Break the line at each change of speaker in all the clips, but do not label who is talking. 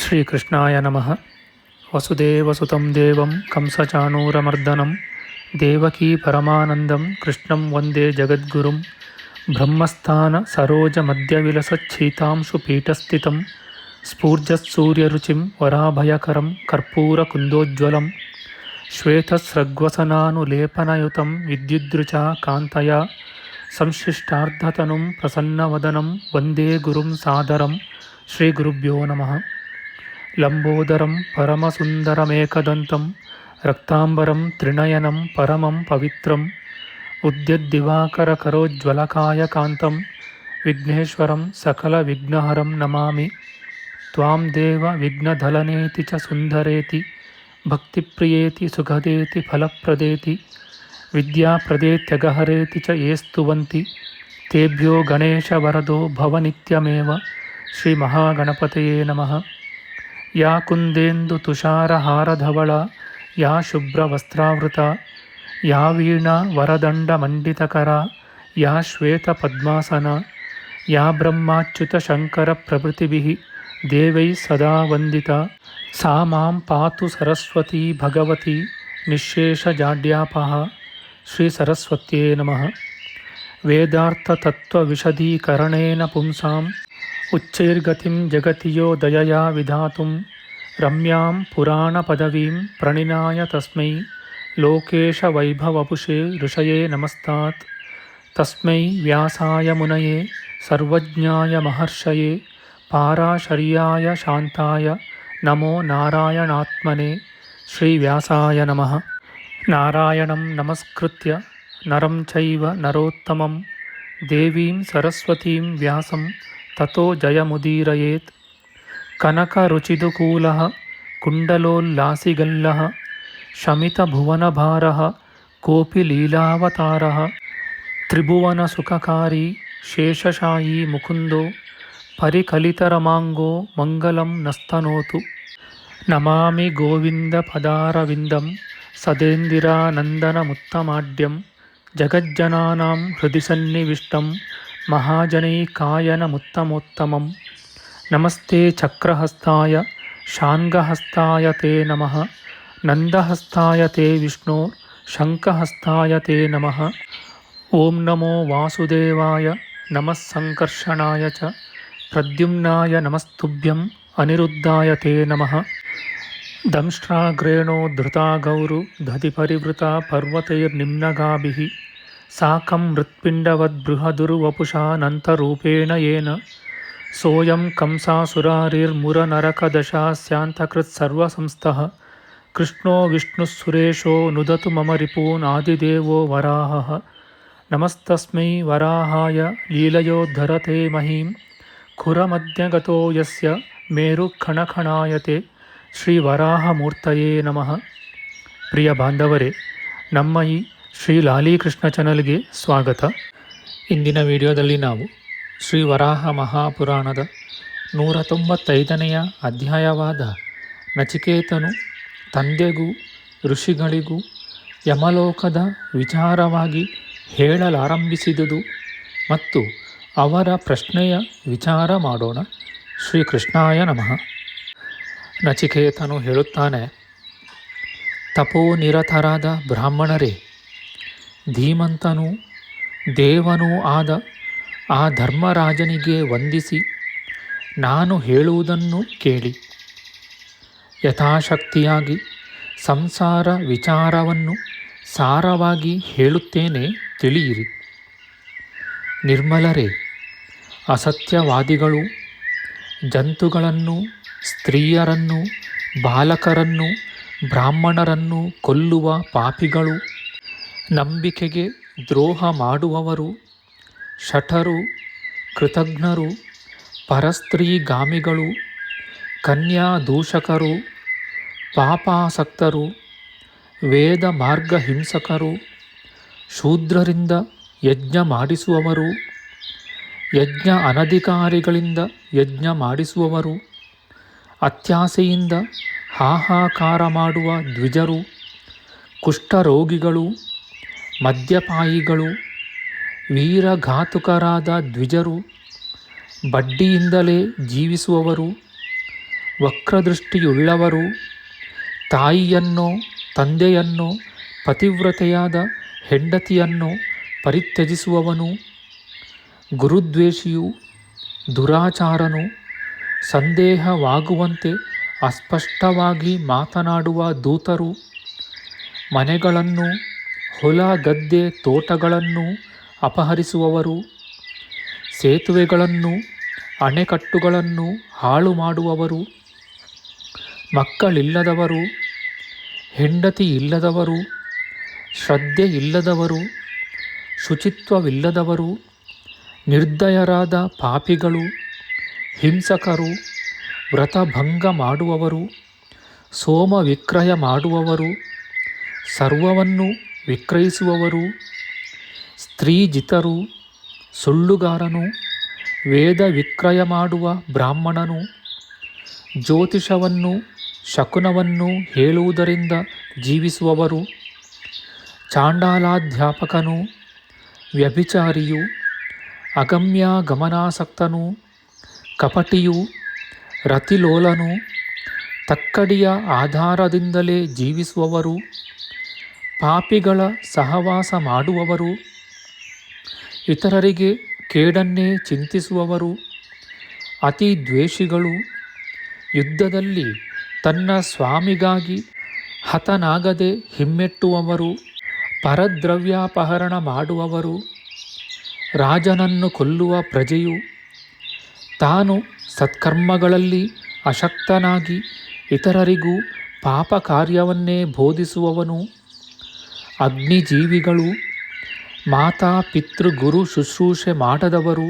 ಶ್ರೀಕೃಷ್ಣಾಯ ನಮಃ. ವಸುದೇವಸುತಂ ದೇವಂ ಕಂಸಚಾಣೂರಮರ್ದನಂ ದೇವಕೀ ಪರಮಾನಂದಂ ಕೃಷ್ಣಂ ವಂದೇ ಜಗದ್ಗುರುಂ. ಬ್ರಹ್ಮಸ್ಥಾನ ಸರೋಜ ಮಧ್ಯವಿಲಸಚ್ಛೀತಾಂಶು ಪೀಠಸ್ಥಿತಂ ಸ್ಫೂರ್ಜತ್ಸೂರ್ಯರುಚಿಂ ವರಾಭಯಕರಂ ಕರ್ಪೂರಕುಂದೋಜ್ವಲಂ ಶ್ವೇತಸ್ರಗ್ವಸನಾನುಲೇಪನಯುತಂ ವಿದ್ಯುದ್ರುಚಾ ಕಾಂತಯಾ ಸಂಶ್ಲಿಷ್ಟಾರ್ಧತನುಂ ಪ್ರಸನ್ನವದನಂ ವಂದೇ ಗುರುಂ ಸಾದರಂ. ಶ್ರೀಗುರುಭ್ಯೋ ನಮಃ. ಲಂಬೋದರಂ ಪರಮಸುಂದರಮೇಕದಂತಂ ರಕ್ತಾಂಬರಂ ತ್ರಿನಯನಂ ಪರಮಂ ಪವಿತ್ರಂ ಉದ್ಯದ್ದಿವಾಕರಕರೋಜ್ವಲಕಾಯಕಾಂತಂ ವಿಘ್ನೇಶ್ವರಂ ಸಕಲವಿಘ್ನಹರಂ ನಮಾಮಿ. ತ್ವಾಂ ದೇವ ವಿಘ್ನಧಲನೇತಿ ಚ ಸುಂದರೇತಿ ಭಕ್ತಿಪ್ರಿಯೇತಿ ಸುಖದೇತಿ ಫಲಪ್ರದೇತಿ ವಿದ್ಯಾಪ್ರದೇತ್ಯಗಹರೇತಿ ಚ ಯೇ ಸ್ತುವಂತಿ ತೇಭ್ಯೋ ಗಣೇಶವರದೋ ಭವನಿತ್ಯಮೇವ. ಶ್ರೀಮಹಾಗಣಪತಯೇ ನಮಃ. ಯಾ ಕುಂದೇಂದು ತುಷಾರಹಾರಧವಳ ಯಾ ಶುಭ್ರವಸ್ತ್ರಾವೃತ ಯಾ ವೀಣಾ ವರದಂಡಮಂಡಿತಕರ ಯಾ ಶ್ವೇತಪದ್ಮಾಸನ ಯಾ ಬ್ರಹ್ಮಾಚ್ಯುತಶಂಕರಪ್ರಭೃತಿಭಿಃ ದೇವೈಃ ಸದಾ ವಂದಿತಾ ಸಾ ಮಾಂ ಪಾತು ಸರಸ್ವತೀ ಭಗವತಿ ನಿಶ್ಶೇಷಜಾಡ್ಯಾಪಃ. ಶ್ರೀ ಸರಸ್ವತ್ಯೇ ನಮಃ. ವೇದಾರ್ಥತತ್ವವಿಶದೀಕರಣೇನ ಪುಂಸಾಂ ಉಚ್ಚೈರ್ಗತಿಂ ಜಗತಿ ಯೋ ದಯಯಾ ವಿಧಾತುಂ ರಮ್ಯಾಂ ಪುರಾಣಪದವೀಂ ಪ್ರಣಿನಾಯ ತಸ್ಮೈ ಲೋಕೇಶವೈಭವಪುಷೇ ಋಷಯೇ ನಮಸ್ತಾತ್. ತಸ್ಮೈ ವ್ಯಾಸಾಯ ಮುನಯೇ ಸರ್ವಜ್ಞಾಯ ಮಹರ್ಷಯೇ ಪಾರಾಶರ್ಯಾಯ ಶಾಂತಾಯ ನಮೋ ನಾರಾಯಣಾತ್ಮನೇ. ಶ್ರೀವ್ಯಾಸಾಯ ನಮಃ. ನಾರಾಯಣಂ ನಮಸ್ಕೃತ್ಯ ನರಂ ಚೈವ ನರೋತ್ತಮಂ ದೇವೀಂ ಸರಸ್ವತೀಂ ವ್ಯಾಸಂ ತತೋ ಜಯಮುದೀರಯೇತ್. ಕನಕರುಚಿದುಕೂಲಃ ಕುಂಡಲೋಲ್ಲಾಸಿಗಲ್ಲಃ ಶಮಿತಭುವನಭಾರಃ ಕೋಪಿ ಲೀಲಾವತಾರಃ ತ್ರಿಭುವನಸುಖಕಾರಿ ಶೇಷಶಾಯೀ ಮುಕುಂದೋ ಪರಿಕಲಿತರಮಾಂಗೋ ಮಂಗಲಂ ನಸ್ತನೋತು. ನಮಾಮಿ ಗೋವಿಂದಪದಾರವಿಂದಂ ಸದೇಂದಿರಾನಂದನಮುತ್ತಮಾಡ್ಯಂ ಜಗಜ್ಜನಾನಾಂ ಹೃದಿ ಸನ್ನಿವಿಷ್ಟಂ ಮಹಾಜನೈಕಾಯನಮುತ್ತಮೋತ್ತಮಂ. ನಮಸ್ತೆ ಚಕ್ರಹಸ್ತಾಯ ಶಾಂಗಹಸ್ತಾಯ ತೇ ನಮಃ. ನಂದಹಸ್ತಾಯ ತೇ ವಿಷ್ಣೋ ಶಂಖಹಸ್ತಾಯ ತೇ ನಮಃ. ಓಂ ನಮೋ ವಾಸುದೇವಾಯ ನಮಃ ಸಂಕರ್ಷಣಾಯ ಚ ಪ್ರದ್ಯುಮ್ನಾಯ ನಮಸ್ತುಭ್ಯಂ ಅನಿರುದ್ಧಾಯ ತೇ ನಮಃ. ದಂಷ್ಟ್ರಾಗ್ರೇಣೋ ಧೃತಾ ಗೌರು ದಧಿಪರಿವೃತಾ ಪರ್ವತೈರ್ನಿಮ್ನಗಾಭಿಃ ಸಾಕಂ ಮೃತ್ಪಿಂಡವದ್ಬೃಹದುರ್ವಪುಷಾನಂತರೂಪೇಣ ಯೇನ ಸೋಯಂ ಕಂಸಾಸುರಾರಿರ್ಮುರನರಕದಶಾಸ್ಯಾಂತಕೃತ್ಸರ್ವಸಂಸ್ಥಃ ಕೃಷ್ಣೋ ವಿಷ್ಣುಃಸುರೇಶೋ ನುದತು ಮಮ ರಿಪೂನ್ ಆದಿದೇವೋ ವರಾಹಃ. ನಮಸ್ತಸ್ಮೈ ವರಾಹಾಯ ಲೀಲಯೋದ್ಧರತೆ ಮಹೀಂ ಖುರಮಧ್ಯಗತೋ ಯಸ್ಯ ಮೇರುಖಣಖಣಾಯತೆ. ಶ್ರೀ ವರಾಹಮೂರ್ತಯೇ ನಮಃ. ಪ್ರಿಯ ಬಾಂಧವರೇ, ನಮ್ಮ ಈ ಶ್ರೀ ಲಾಲೀಕೃಷ್ಣ ಚಾನಲ್ಗೆ ಸ್ವಾಗತ. ಇಂದಿನ ವಿಡಿಯೋದಲ್ಲಿ ನಾವು ಶ್ರೀ ವರಾಹ ಮಹಾಪುರಾಣದ 195ನೆಯ ಅಧ್ಯಾಯವಾದ ನಚಿಕೇತನು ತಂದೆಗೂ ಋಷಿಗಳಿಗೂ ಯಮಲೋಕದ ವಿಚಾರವಾಗಿ ಹೇಳಲಾರಂಭಿಸಿದುದು ಮತ್ತು ಅವರ ಪ್ರಶ್ನೆಯ ವಿಚಾರ ಮಾಡೋಣ. ಶ್ರೀಕೃಷ್ಣಾಯ ನಮಃ. ನಚಿಕೇತನು ಹೇಳುತ್ತಾನೆ, ತಪೋನಿರತರಾದ ಬ್ರಾಹ್ಮಣರೇ, ಧೀಮಂತನೂ ದೇವನೂ ಆದ ಆ ಧರ್ಮರಾಜನಿಗೆ ವಂದಿಸಿ ನಾನು ಹೇಳುವುದನ್ನು ಕೇಳಿ. ಯಥಾಶಕ್ತಿಯಾಗಿ ಸಂಸಾರ ವಿಚಾರವನ್ನು ಸಾರವಾಗಿ ಹೇಳುತ್ತೇನೆ, ತಿಳಿಯಿರಿ. ನಿರ್ಮಲರೇ, ಅಸತ್ಯವಾದಿಗಳು ಜಂತುಗಳನ್ನು, ಸ್ತ್ರೀಯರನ್ನು, ಬಾಲಕರನ್ನು, ಬ್ರಾಹ್ಮಣರನ್ನು ಕೊಲ್ಲುವ ಪಾಪಿಗಳು, ನಂಬಿಕೆಗೆ ದ್ರೋಹ ಮಾಡುವವರು, ಶಠರು, ಕೃತಜ್ಞರು, ಪರಸ್ತ್ರೀಗಾಮಿಗಳು, ಕನ್ಯಾದೂಷಕರು, ಪಾಪಾಸಕ್ತರು, ವೇದ ಮಾರ್ಗ ಹಿಂಸಕರು, ಶೂದ್ರರಿಂದ ಯಜ್ಞ ಮಾಡಿಸುವವರು, ಯಜ್ಞ ಅನಧಿಕಾರಿಗಳಿಂದ ಯಜ್ಞ ಮಾಡಿಸುವವರು, ಅತ್ಯಾಸೆಯಿಂದ ಹಾಹಾಕಾರ ಮಾಡುವ ದ್ವಿಜರು, ಕುಷ್ಠರೋಗಿಗಳು, ಮದ್ಯಪಾಯಿಗಳು, ವೀರಘಾತುಕರಾದ ದ್ವಿಜರು, ಬಡ್ಡಿಯಿಂದಲೇ ಜೀವಿಸುವವರು, ವಕ್ರದೃಷ್ಟಿಯುಳ್ಳವರು, ತಾಯಿಯನ್ನೋ ತಂದೆಯನ್ನೋ ಪತಿವ್ರತೆಯಾದ ಹೆಂಡತಿಯನ್ನೋ ಪರಿತ್ಯಜಿಸುವವನು, ಗುರುದ್ವೇಷಿಯು, ದುರಾಚಾರನು, ಸಂದೇಹವಾಗುವಂತೆ ಅಸ್ಪಷ್ಟವಾಗಿ ಮಾತನಾಡುವ ದೂತರು, ಮನೆಗಳನ್ನು, ಹೊಲ ಗದ್ದೆ ತೋಟಗಳನ್ನು ಅಪಹರಿಸುವವರು, ಸೇತುವೆಗಳನ್ನು ಅಣೆಕಟ್ಟುಗಳನ್ನು ಹಾಳು ಮಾಡುವವರು, ಮಕ್ಕಳಿಲ್ಲದವರು, ಹೆಂಡತಿ ಇಲ್ಲದವರು, ಶ್ರದ್ಧೆ ಇಲ್ಲದವರು, ಶುಚಿತ್ವವಿಲ್ಲದವರು, ನಿರ್ದಯರಾದ ಪಾಪಿಗಳು, ಹಿಂಸಕರು, ವ್ರತಭಂಗ ಮಾಡುವವರು, ಸೋಮ ವಿಕ್ರಯ ಮಾಡುವವರು, ಸರ್ವವನ್ನು ವಿಕ್ರಯಿಸುವವರು, ಸ್ತ್ರೀಜಿತರು, ಸುಳ್ಳುಗಾರನು, ವೇದ ವಿಕ್ರಯ ಮಾಡುವ ಬ್ರಾಹ್ಮಣನು, ಜ್ಯೋತಿಷವನ್ನು ಶಕುನವನ್ನು ಹೇಳುವುದರಿಂದ ಜೀವಿಸುವವರು, ಚಾಂಡಾಲಾಧ್ಯಾಪಕನು, ವ್ಯಭಿಚಾರಿಯು, ಅಗಮ್ಯ ಗಮನಾಸಕ್ತನು, ಕಪಟಿಯು, ರತಿಲೋಲನು, ತಕ್ಕಡಿಯ ಆಧಾರದಿಂದಲೇ ಜೀವಿಸುವವರು, ಪಾಪಿಗಳ ಸಹವಾಸ ಮಾಡುವವರು, ಇತರರಿಗೆ ಕೇಡನ್ನೇ ಚಿಂತಿಸುವವರು, ಅತಿ ದ್ವೇಷಿಗಳು, ಯುದ್ಧದಲ್ಲಿ ತನ್ನ ಸ್ವಾಮಿಗಾಗಿ ಹತನಾಗದೆ ಹಿಮ್ಮೆಟ್ಟುವವರು, ಪರದ್ರವ್ಯಾಪಹರಣ ಮಾಡುವವರು, ರಾಜನನ್ನು ಕೊಲ್ಲುವ ಪ್ರಜೆಯು, ತಾನು ಸತ್ಕರ್ಮಗಳಲ್ಲಿ ಅಶಕ್ತನಾಗಿ ಇತರರಿಗೂ ಪಾಪ ಕಾರ್ಯವನ್ನೇ ಬೋಧಿಸುವವನು, ಅಗ್ನಿಜೀವಿಗಳು, ಮಾತಾ ಪಿತೃ ಗುರು ಶುಶ್ರೂಷೆ ಮಾಡದವರು,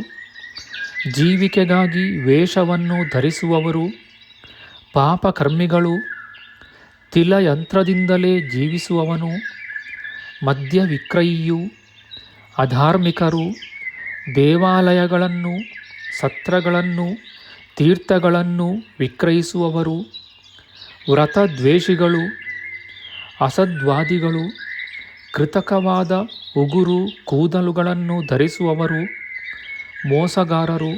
ಜೀವಿಕೆಗಾಗಿ ವೇಷವನ್ನು ಧರಿಸುವವರು, ಪಾಪಕರ್ಮಿಗಳು, ತಿಲಯಂತ್ರದಿಂದಲೇ ಜೀವಿಸುವವನು, ಮದ್ಯ ವಿಕ್ರಯಿಯು, ಅಧಾರ್ಮಿಕರು, ದೇವಾಲಯಗಳನ್ನು, ಸತ್ರಗಳನ್ನು, ತೀರ್ಥಗಳನ್ನು ವಿಕ್ರಯಿಸುವವರು, ವ್ರತದ್ವೇಷಿಗಳು, ಅಸದ್ವಾದಿಗಳು, ಕೃತಕವಾದ ಉಗುರು ಕೂದಲುಗಳನ್ನು ಧರಿಸುವವರು, ಮೋಸಗಾರರು,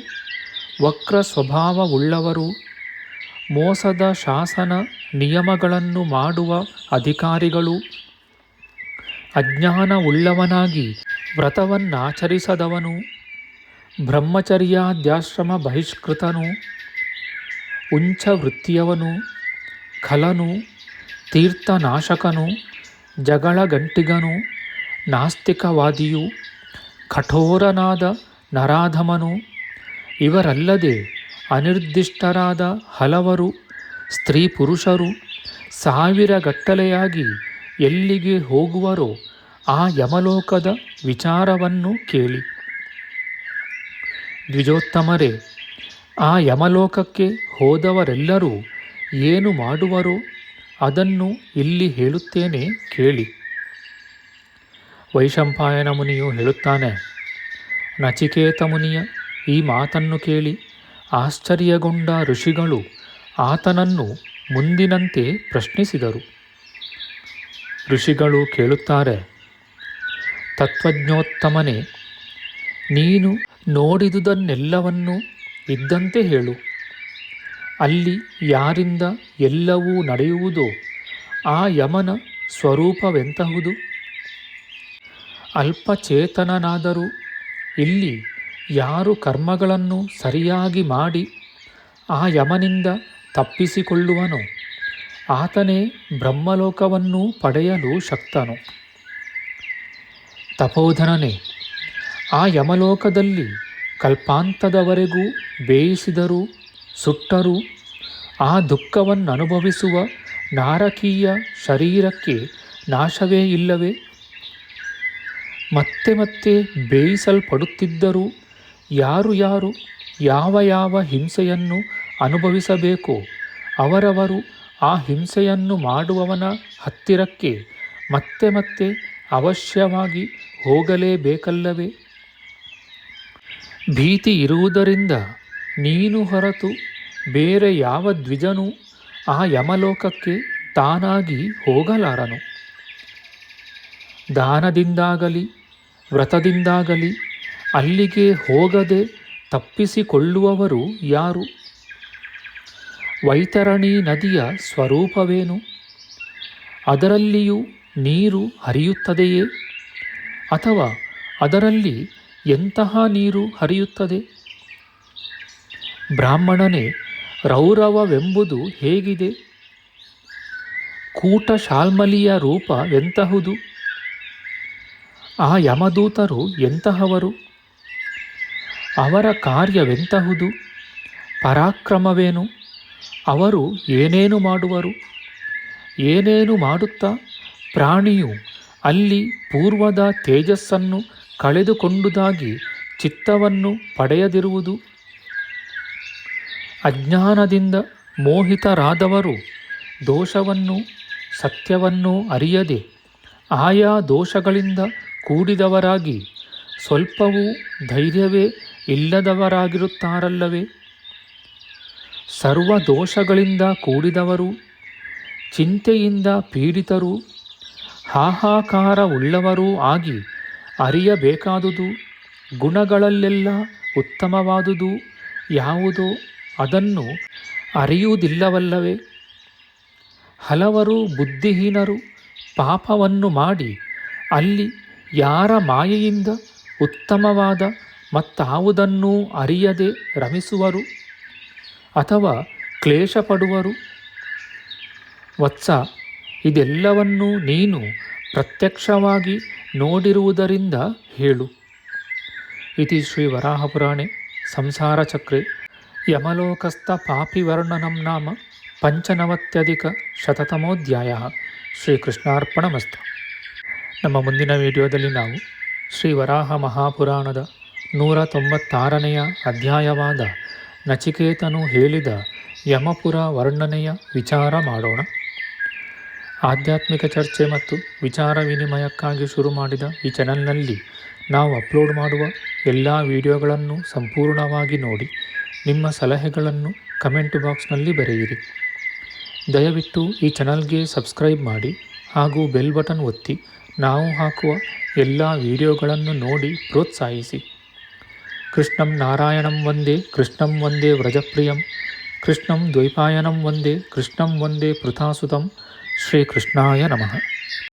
ವಕ್ರ ಸ್ವಭಾವವುಳ್ಳವರು, ಮೋಸದ ಶಾಸನ ನಿಯಮಗಳನ್ನು ಮಾಡುವ ಅಧಿಕಾರಿಗಳು, ಅಜ್ಞಾನವುಳ್ಳವನಾಗಿ ವ್ರತವನ್ನಾಚರಿಸದವನು, ಬ್ರಹ್ಮಚರ್ಯಾದ್ಯಾಶ್ರಮ ಬಹಿಷ್ಕೃತನು, ಉಂಚ ವೃತ್ತಿಯವನು, ಖಲನು, ತೀರ್ಥನಾಶಕನು, ಜಗಳಗಂಟಿಗನು, ನಾಸ್ತಿಕವಾದಿಯು, ಕಠೋರನಾದ ನರಾಧಮನು, ಇವರಲ್ಲದೆ ಅನಿರ್ದಿಷ್ಟರಾದ ಹಲವರು ಸ್ತ್ರೀ ಪುರುಷರು ಸಾವಿರಗಟ್ಟಲೆಯಾಗಿ ಎಲ್ಲಿಗೆ ಹೋಗುವರೋ ಆ ಯಮಲೋಕದ ವಿಚಾರವನ್ನು ಕೇಳಿ. ದ್ವಿಜೋತ್ತಮರೇ, ಆ ಯಮಲೋಕಕ್ಕೆ ಹೋದವರೆಲ್ಲರೂ ಏನು ಮಾಡುವರೋ ಅದನ್ನು ಇಲ್ಲಿ ಹೇಳುತ್ತೇನೆ ಕೇಳಿ. ವೈಶಂಪಾಯನ ಮುನಿಯು ಹೇಳುತ್ತಾನೆ, ನಚಿಕೇತ ಮುನಿಯ ಈ ಮಾತನ್ನು ಕೇಳಿ ಆಶ್ಚರ್ಯಗೊಂಡ ಋಷಿಗಳು ಆತನನ್ನು ಮುಂದಿನಂತೆ ಪ್ರಶ್ನಿಸಿದರು. ಋಷಿಗಳು ಕೇಳುತ್ತಾರೆ, ತತ್ವಜ್ಞೋತ್ತಮನೇ, ನೀನು ನೋಡಿದುದನ್ನೆಲ್ಲವನ್ನೂ ಇದ್ದಂತೆ ಹೇಳು. ಅಲ್ಲಿ ಯಾರಿಂದ ಎಲ್ಲವೂ ನಡೆಯುವುದೋ ಆ ಯಮನ ಸ್ವರೂಪವೆಂತಹುದು? ಅಲ್ಪಚೇತನನಾದರೂ ಇಲ್ಲಿ ಯಾರು ಕರ್ಮಗಳನ್ನು ಸರಿಯಾಗಿ ಮಾಡಿ ಆ ಯಮನಿಂದ ತಪ್ಪಿಸಿಕೊಳ್ಳುವನೋ ಆತನೇ ಬ್ರಹ್ಮಲೋಕವನ್ನು ಪಡೆಯಲು ಶಕ್ತನು. ತಪೋಧನನೇ, ಆ ಯಮಲೋಕದಲ್ಲಿ ಕಲ್ಪಾಂತದವರೆಗೂ ಬೇಯಿಸಿದರೂ ಸುಟ್ಟರೂ ಆ ದುಃಖವನ್ನನುಭವಿಸುವ ನಾರಕೀಯ ಶರೀರಕ್ಕೆ ನಾಶವೇ ಇಲ್ಲವೇ? ಮತ್ತೆ ಮತ್ತೆ ಬೇಯಿಸಲ್ಪಡುತ್ತಿದ್ದರೂ ಯಾರು ಯಾರು ಯಾವ ಯಾವ ಹಿಂಸೆಯನ್ನು ಅನುಭವಿಸಬೇಕೋ ಅವರವರು ಆ ಹಿಂಸೆಯನ್ನು ಮಾಡುವವನ ಹತ್ತಿರಕ್ಕೆ ಮತ್ತೆ ಮತ್ತೆ ಅವಶ್ಯವಾಗಿ ಹೋಗಲೇಬೇಕಲ್ಲವೇ? ಭೀತಿ ಇರುವುದರಿಂದ ನೀನು ಹೊರತು ಬೇರೆ ಯಾವ ದ್ವಿಜನೂ ಆ ಯಮಲೋಕಕ್ಕೆ ತಾನಾಗಿ ಹೋಗಲಾರನು. ದಾನದಿಂದಾಗಲಿ ವ್ರತದಿಂದಾಗಲಿ ಅಲ್ಲಿಗೆ ಹೋಗದೆ ತಪ್ಪಿಸಿಕೊಳ್ಳುವವರು ಯಾರು? ವೈತರಣಿ ನದಿಯ ಸ್ವರೂಪವೇನು? ಅದರಲ್ಲಿಯೂ ನೀರು ಹರಿಯುತ್ತದೆಯೇ? ಅಥವಾ ಅದರಲ್ಲಿ ಎಂತಹ ನೀರು ಹರಿಯುತ್ತದೆ? ಬ್ರಾಹ್ಮಣನೇ, ರೌರವವೆಂಬುದು ಹೇಗಿದೆ? ಕೂಟ ಶಾಲ್ಮಲಿಯ ರೂಪವೆಂತಹುದು? ಆ ಯಮದೂತರು ಎಂತಹವರು? ಅವರ ಕಾರ್ಯವೆಂತಹುದು? ಪರಾಕ್ರಮವೇನು? ಅವರು ಏನೇನು ಮಾಡುವರು? ಏನೇನು ಮಾಡುತ್ತಾ ಪ್ರಾಣಿಯು ಅಲ್ಲಿ ಪೂರ್ವದ ತೇಜಸ್ಸನ್ನು ಕಳೆದುಕೊಂಡುದಾಗಿ ಚಿತ್ತವನ್ನು ಪಡೆಯದಿರುವುದು? ಅಜ್ಞಾನದಿಂದ ಮೋಹಿತರಾದವರು ದೋಷವನ್ನು ಸತ್ಯವನ್ನು ಅರಿಯದೆ ಆಯಾ ದೋಷಗಳಿಂದ ಕೂಡಿದವರಾಗಿ ಸ್ವಲ್ಪವೂ ಧೈರ್ಯವೇ ಇಲ್ಲದವರಾಗಿರುತ್ತಾರಲ್ಲವೇ? ಸರ್ವ ದೋಷಗಳಿಂದ ಕೂಡಿದವರು, ಚಿಂತೆಯಿಂದ ಪೀಡಿತರೂ ಹಾಹಾಕಾರವುಳ್ಳವರೂ ಆಗಿ ಅರಿಯಬೇಕಾದುದು ಗುಣಗಳಲ್ಲೆಲ್ಲ ಉತ್ತಮವಾದುದು ಯಾವುದೋ ಅದನ್ನು ಅರಿಯುವುದಿಲ್ಲವಲ್ಲವೇ? ಹಲವರು ಬುದ್ಧಿಹೀನರು ಪಾಪವನ್ನು ಮಾಡಿ ಅಲ್ಲಿ ಯಾರ ಮಾಯೆಯಿಂದ ಉತ್ತಮವಾದ ಮತ್ತಾವುದನ್ನೂ ಅರಿಯದೆ ರಮಿಸುವರು ಅಥವಾ ಕ್ಲೇಶಪಡುವರು. ವತ್ಸ, ಇದೆಲ್ಲವನ್ನೂ ನೀನು ಪ್ರತ್ಯಕ್ಷವಾಗಿ ನೋಡಿರುವುದರಿಂದ ಹೇಳು. ಇತಿ ಶ್ರೀ ವರಾಹಪುರಾಣೆ ಸಂಸಾರಚಕ್ರೆ ಯಮಲೋಕಸ್ಥ ಪಾಪಿವರ್ಣನಂ ನಾಮ ಪಂಚನವತ್ಯಧಿಕ-ಶತತಮೋಧ್ಯಾಯ. ಶ್ರೀಕೃಷ್ಣಾರ್ಪಣಮಸ್ತು. ನಮ್ಮ ಮುಂದಿನ ವಿಡಿಯೋದಲ್ಲಿ ನಾವು ಶ್ರೀ ವರಾಹ ಮಹಾಪುರಾಣದ 196ನೆಯ ಅಧ್ಯಾಯವಾದ ನಚಿಕೇತನು ಹೇಳಿದ ಯಮಪುರ ವರ್ಣನೆಯ ವಿಚಾರ ಮಾಡೋಣ. ಆಧ್ಯಾತ್ಮಿಕ ಚರ್ಚೆ ಮತ್ತು ವಿಚಾರ ವಿನಿಮಯಕ್ಕಾಗಿ ಶುರು ಮಾಡಿದ ಈ ಚಾನಲ್ನಲ್ಲಿ ನಾವು ಅಪ್ಲೋಡ್ ಮಾಡುವ ಎಲ್ಲ ವಿಡಿಯೋಗಳನ್ನು ಸಂಪೂರ್ಣವಾಗಿ ನೋಡಿ ನಿಮ್ಮ ಸಲಹೆಗಳನ್ನು ಕಮೆಂಟ್ ಬಾಕ್ಸ್ನಲ್ಲಿ ಬರೆಯಿರಿ. ದಯವಿಟ್ಟು ಈ ಚಾನಲ್ಗೆ ಸಬ್ಸ್ಕ್ರೈಬ್ ಮಾಡಿ ಹಾಗೂ ಬೆಲ್ ಬಟನ್ ಒತ್ತಿ ನಾವು ಹಾಕುವ ಎಲ್ಲ ವಿಡಿಯೋಗಳನ್ನು ನೋಡಿ ಪ್ರೋತ್ಸಾಹಿಸಿ. ಕೃಷ್ಣಂ ನಾರಾಯಣಂ ವಂದೇ ಕೃಷ್ಣಂ ವಂದೇ ವ್ರಜಪ್ರಿಯಂ ಕೃಷ್ಣಂ ದ್ವೈಪಾಯನಂ ವಂದೇ ಕೃಷ್ಣಂ ವಂದೇ ಪೃಥಾಸುತಂ. ಶ್ರೀಕೃಷ್ಣಾಯ ನಮಃ.